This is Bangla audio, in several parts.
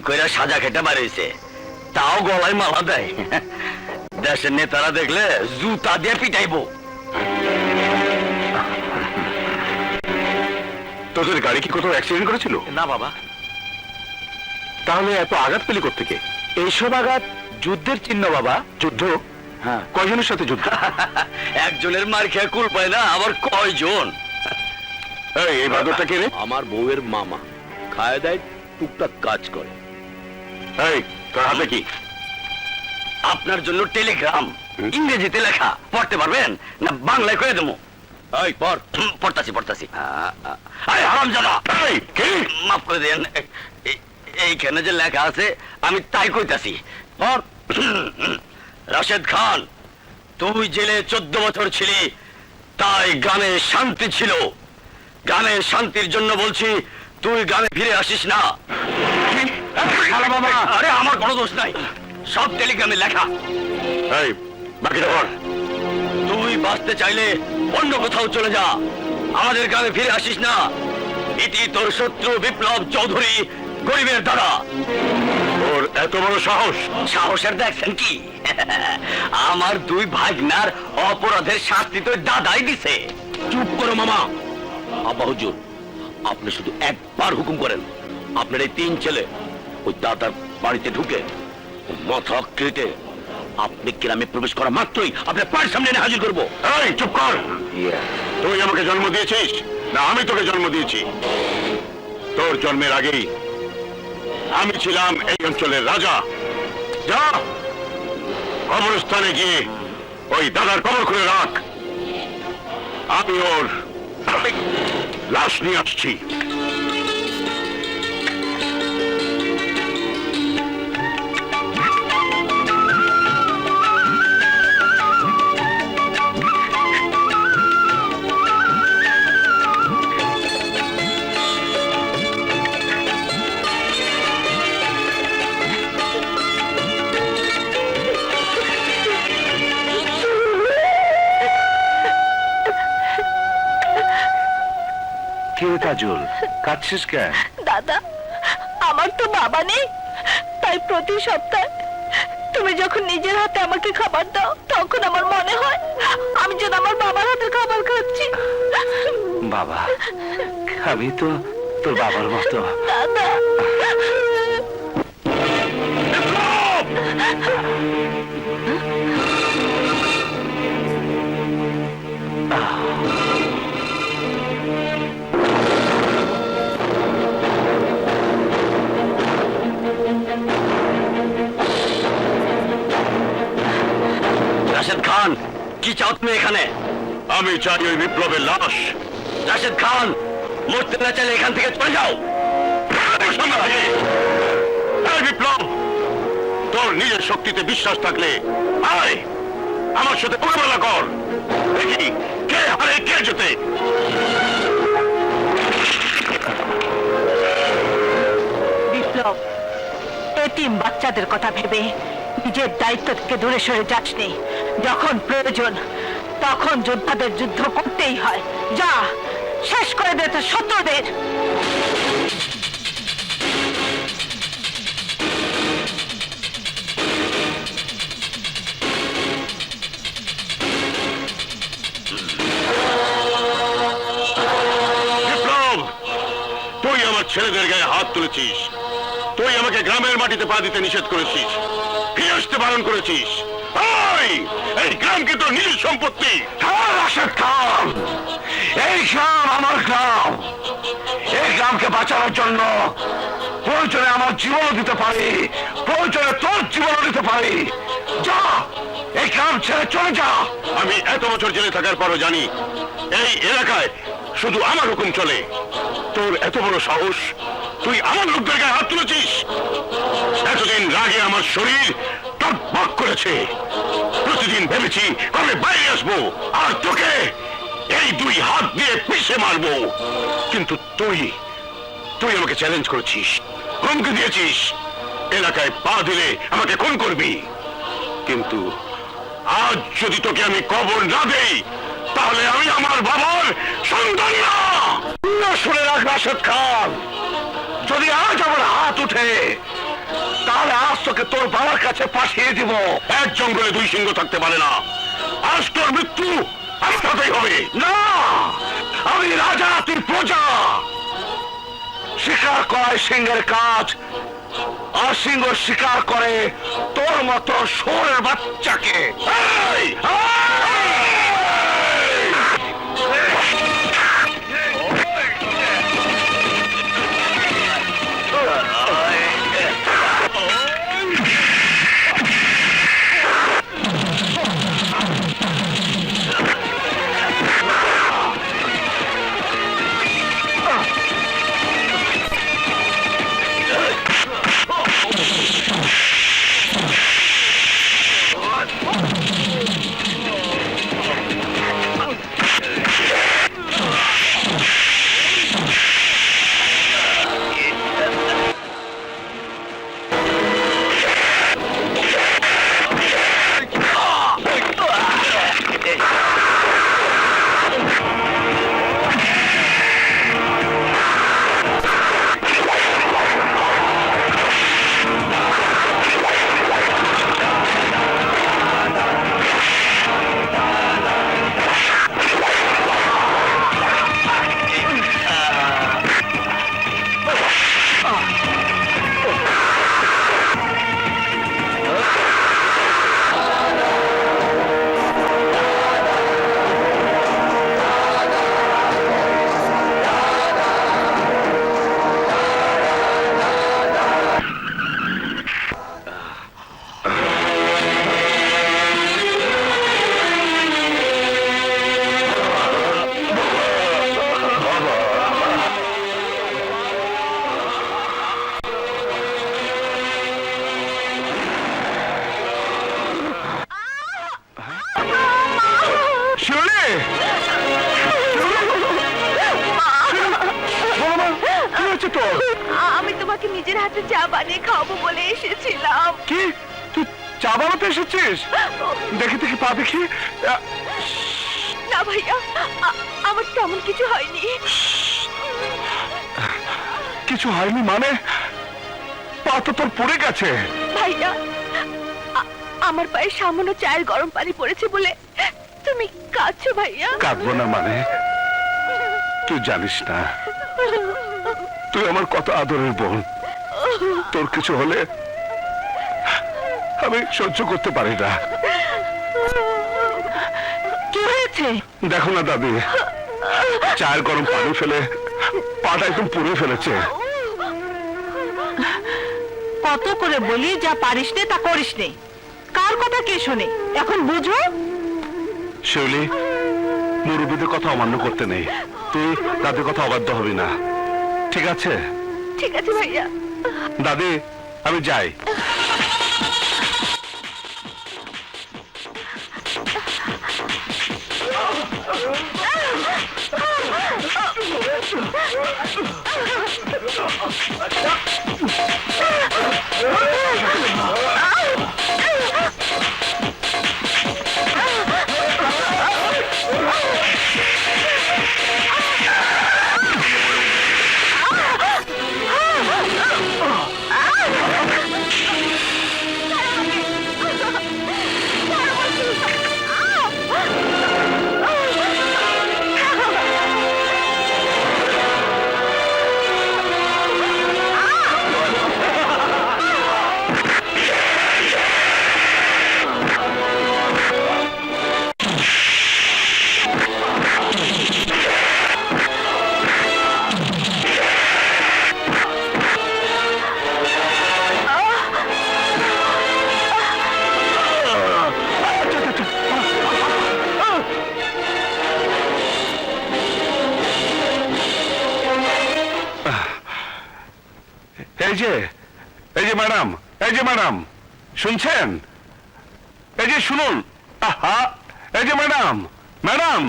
কইরা সাজা খেতে বাড়িয়েছে, তাও গলায় মালা দেয়। দেশের নেতারা দেখলে জুতা দিয়ে পিটাইবো। তোদের গাড়ি কি কোথাও অ্যাক্সিডেন্ট করেছিল? না বাবা। তাহলে এত আঘাত পেলি কোত্থেকে? এইসব আঘাত যুদ্ধের চিহ্ন বাবা। যুদ্ধ? হ্যাঁ। কয়জনের সাথে যুদ্ধ? একজনের মার খেয়ে কুল পায় না, আবার কয়জন। এই বাদরটা কে রে? আমার বউয়ের মামা, খায় দেয়, টুকটাক কাজ করে। এই তোর হাতে কি? আপনার জন্য টেলিগ্রাম, ইংরেজিতে লেখা। পড়তে পারবেন না বাংলায় কয়ে দেবো? এই পর। পড়তাছি। আরে হারামজাদা, এই কি? মাফ করে দেন, এইখানে যে লেখা আছে আমি তাই কইতাছি। পড়। রাশেদ খান, তুই জেলে 14 বছর ছিলি, তাই গ্রামে শান্তি ছিল। গ্রামের শান্তির জন্য বলছি, তুই গ্রামে ফিরে আসিস না। আরে আমার কোনো দোষ নাই, সব টেলিগ্রামে লেখা। এই বাকিটা বল। তুই বাঁচতে চাইলে অন্য কোথাও চলে যা, আমাদের গ্রামে ফিরে আসিস না। এটি তোর শত্রু বিপ্লব চৌধুরী, গরিবের দাদা। ওর এত বড় সাহস! সাহসের দেখছেন কি? আমার দুই ভাগনার অপরাধের শাস্তি তো দাদাই দিছে। চুপ করো মামা। আব্বা হুজুর, আপনি শুধু একবার হুকুম করেন, আপনার এই 3 ছেলে ওই দাদার বাড়িতে ঢুকে মাথা কেটে আপনি গ্রামে প্রবেশ করা মাত্রই আপনার পায়ের সামনে এনে হাজির করবো। এই চুপ কর! তুই আমাকে জন্ম দিয়েছিস না আমি তোকে জন্ম দিয়েছি? তোর জন্মের আগেই আমি ছিলাম এই অঞ্চলের রাজা। যা কবরস্থানে গিয়ে ওই দাদার কবর খুলে রাখ, আমি ওর লাশ নিয়ে আসছি। কাজল, কাঁদছিস কেন? দাদা, আমার তো বাবা নেই, তাই প্রতি সপ্তাহে তুমি যখন নিজের হাতে আমাকে খাবার দাও, তখন আমার মনে হয় আমি যেন আমার বাবার হাতের খাবার খাচ্ছি। বাবা, আমি তো তোর বাবার মতো। দাদা, রাশেদ খান, কি চাও তুমি এখানে? আমি চাই ওই বিপ্লবের লাশ। রাশেদ খান, মরতে না চাইলে এখান থেকে চলে যাও। এই বিপ্লব, তোর নিজের শক্তিতে বিশ্বাস থাকলে আয় আমার সাথে মোকাবেলা কর, দেখি কে হারে কে জেতে। বিপ্লব, এতিম বাচ্চাদের কথা ভেবে নিজের দায়িত্ব থেকে দূরে সরে যাসনি। যখন প্রয়োজন তখন যোদ্ধাদের যুদ্ধ করতেই হয়। যা, শেষ করে দে তোর শত্রুদের। বিপ্লব, তুই আমার ছেলেদের গায়ে হাত তুলেছিস, তুই আমাকে গ্রামের মাটিতে পা দিতে নিষেধ করেছিস, ফিরে আসতে বারণ করেছিস। এই গ্রাম কি তোর নিজের সম্পত্তি? রাশেদ খান, এই গ্রাম আমার গ্রাম। এই গ্রামকে বাঁচানোর জন্য প্রয়োজনে আমার জীবনও দিতে পারি, প্রয়োজনে তোর জীবনও দিতে পারি। যা, এই গ্রাম ছেড়ে চলে যা। আমি এত বছর জেলে থাকার পরও জানি এই এলাকায় শুধু আমার হুকুম চলে। তোর এত বড় সাহস, তুই আমার লোকদের গায়ে হাত তুলেছিস। এতদিন রাগে আমার শরীর টকবক করেছে, প্রতিদিন ভেবেছি কবে বাইরে আসবো আর তোকে এই 2 হাত দিয়ে পিষে মারবো। কিন্তু তুই আমাকে চ্যালেঞ্জ করেছিস, হুমকি দিয়েছিস, এলাকায় পা দিলে আমাকে খুন করবি। কিন্তু আজ যদি তোকে আমি কবর না দেই, তাহলে আমি আমার বাবার সন্তান না। শুনে রাখ রাশেদ খান, যদি আজ আমার হাত উঠে তাহলে আজ তোকে তোর বাবার কাছে পাঠিয়ে দিব। এক জঙ্গলে দুই সিংহ থাকতে পারে না। আজ তোর মৃত্যু আজকেই হবে। না, আমি রাজা, তুই প্রজা। শিকার করাই সিংহের কাজ, আর সিংহ শিকার করে তোর মতো শুয়োরের বাচ্চাকে। এই! শিউলি! বাবা, কি হচ্ছে তোর? আমি তোমাকে নিজের হাতে চা বানিয়ে খাওয়াবো বলে এসেছিলাম। কি, তুই চা বানাতে এসেছিস? দেখি দেখি, পা দেখি। না ভাইয়া, আমার তেমন কিছু হয়নি। কিছু হয়নি মানে? পা তো তোর পড়ে গেছে। ভাইয়া, আমার পায়ে সামান্য চায়ের গরম পানি পড়েছে বলে তুমি কাঁদছো ভাইয়া? কাঁদবো না মানে? তুই জানিস না তুই আমার কত আদরের বোন। তোর কিছু হলে আমি সহ্য করতে পারি না। কি হয়েছে? দেখো না দাদি, চায়ের গরম পানি ফেলে পাটা একদম পুড়ে ফেলেছে। কত করে বলি যা পারিস নে তা করিস নে, কার কথা কে শোনে? এখন বুঝো। শিউলি, মুরব্বীদের কথা অমান্য করতে নেই। তুই দাদির কথা অবাধ্য হবি না, ঠিক আছে? ঠিক আছে ভাইয়া। দাদি, আমি যাই। এই যে ম্যাডাম, এই যে ম্যাডাম, শুনছেন? এই যে শুনুন। আহা, এই যে ম্যাডাম, ম্যাডাম।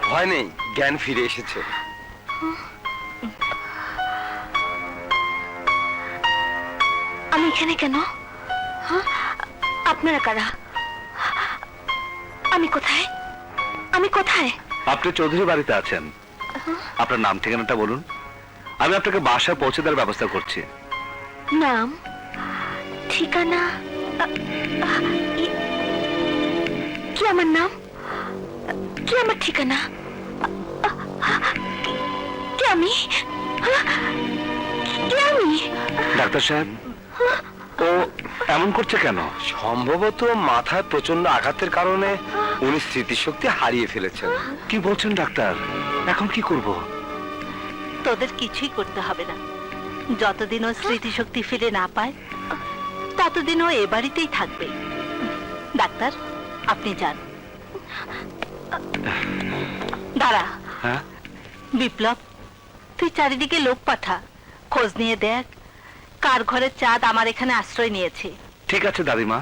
ভয় নেই, জ্ঞান ফিরে এসেছে। এখানে কেন? হ্যাঁ? আপনারা কারা? আমি কোথায়? আমি কোথায়? আপনি চৌধুরী বাড়িতে আছেন। আপনার নাম ঠিকানাটা বলুন, আমি আপনাকে বাসায় পৌঁছে দেওয়ার ব্যবস্থা করছি। নাম, ঠিকানা, কি আমার নাম, কি আমার ঠিকানা, কি আমি, কি আমি? ডাক্তার সাহেব, ও এমন করছে কেন? সম্ভবত মাথায় প্রচন্ড আঘাতের কারণে উনি স্মৃতিশক্তি হারিয়ে ফেলেছেন। কি বলছেন ডাক্তার? এখন কি করব? তোদের কিছুই করতে হবে না। যতদিন ও স্মৃতিশক্তি ফিরে না পায় ততদিন ও এ বাড়িতেই থাকবে। ডাক্তার, আপনি যান। দাঁড়া। হ্যাঁ, বিপ্লব, তুই চারিদিকে লোক পাঠা, খোঁজ নিয়ে দেখ কার ঘরের চাঁদ আমার এখানে আশ্রয় নিয়েছে। ঠিক আছে দাদিমা।